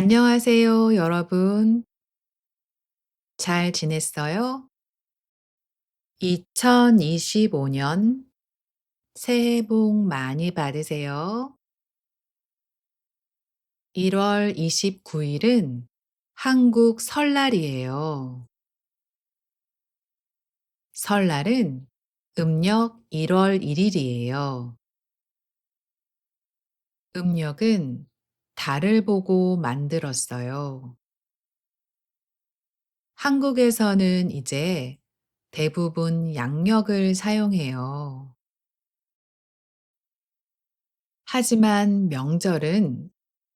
안녕하세요, 여러분. 잘 지냈어요? 2025년 새해 복 많이 받으세요. 1월 29일은 한국 설날이에요. 설날은 음력 1월 1일이에요. 음력은 달을 보고 만들었어요. 한국에서는 이제 대부분 양력을 사용해요. 하지만 명절은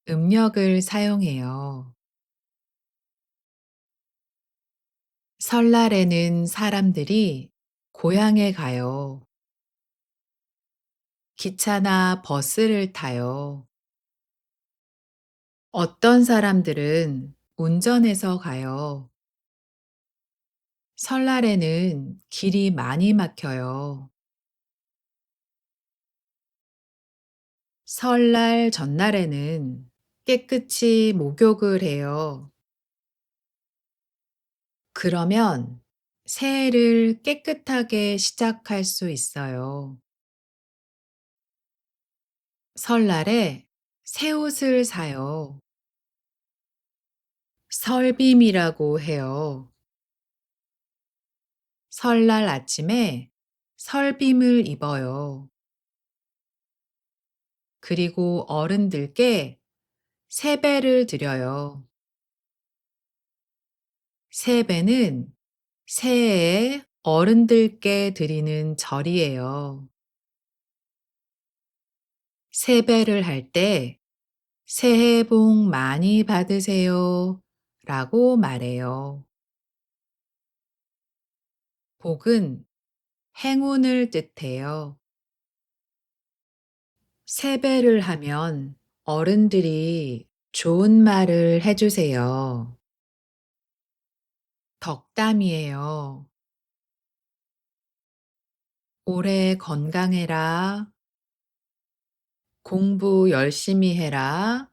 음력을 사용해요. 설날에는 사람들이 고향에 가요. 기차나 버스를 타요. 어떤 사람들은 운전해서 가요. 설날에는 길이 많이 막혀요. 설날 전날에는 깨끗이 목욕을 해요. 그러면 새해를 깨끗하게 시작할 수 있어요. 설날에 새 옷을 사요. 설빔이라고 해요. 설날 아침에 설빔을 입어요. 그리고 어른들께 세배를 드려요. 세배는 새해에 어른들께 드리는 절이에요. 세배를 할 때 새해 복 많이 받으세요 라고 말해요. 복은 행운을 뜻해요. 세배를 하면 어른들이 좋은 말을 해주세요. 덕담이에요. 올해 건강해라. 공부 열심히 해라.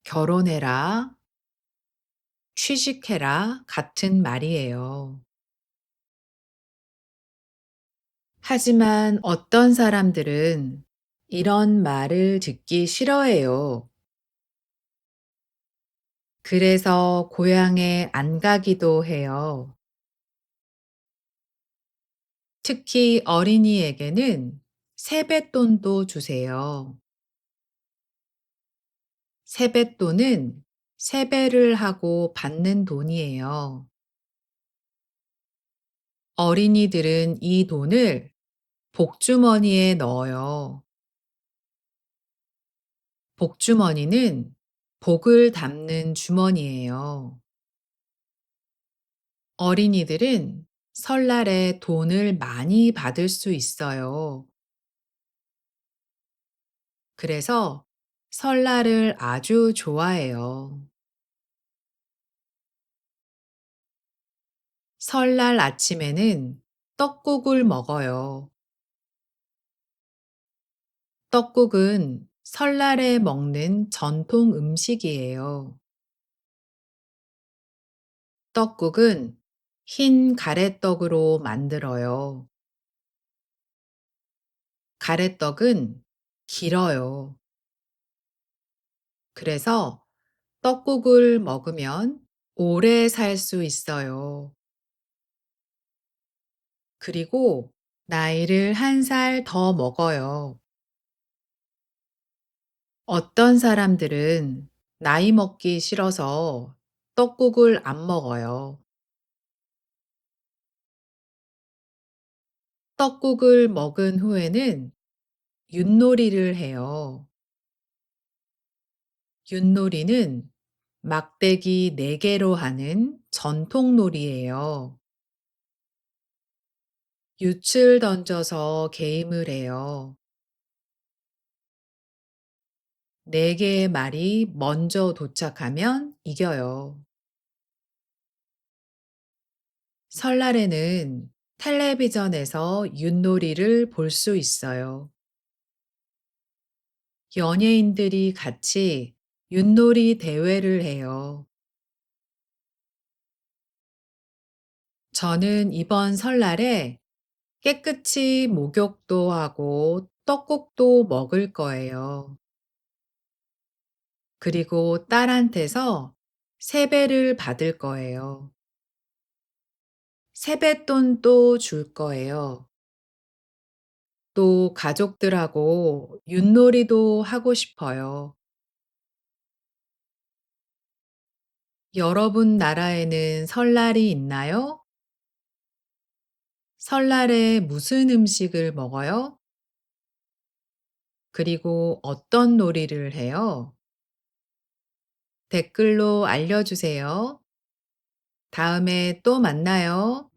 결혼해라. 취직해라. 같은 말이에요. 하지만 어떤 사람들은 이런 말을 듣기 싫어해요. 그래서 고향에 안 가기도 해요. 특히 어린이에게는 세뱃돈도 주세요. 세뱃돈은 세배를 하고 받는 돈이에요. 어린이들은 이 돈을 복주머니에 넣어요. 복주머니는 복을 담는 주머니예요. 어린이들은 설날에 돈을 많이 받을 수 있어요. 그래서 설날을 아주 좋아해요. 설날 아침에는 떡국을 먹어요. 떡국은 설날에 먹는 전통 음식이에요. 떡국은 흰 가래떡으로 만들어요. 가래떡은 길어요. 그래서 떡국을 먹으면 오래 살 수 있어요. 그리고 나이를 한 살 더 먹어요. 어떤 사람들은 나이 먹기 싫어서 떡국을 안 먹어요. 떡국을 먹은 후에는 윷놀이를 해요. 윷놀이는 막대기 4개로 하는 전통 놀이예요. 윷을 던져서 게임을 해요. 4개의 말이 먼저 도착하면 이겨요. 설날에는 텔레비전에서 윷놀이를 볼 수 있어요. 연예인들이 같이 윷놀이 대회를 해요. 저는 이번 설날에 깨끗이 목욕도 하고 떡국도 먹을 거예요. 그리고 딸한테서 세배를 받을 거예요. 세뱃돈도 줄 거예요. 또 가족들하고 윷놀이도 하고 싶어요. 여러분 나라에는 설날이 있나요? 설날에 무슨 음식을 먹어요? 그리고 어떤 놀이를 해요? 댓글로 알려주세요. 다음에 또 만나요.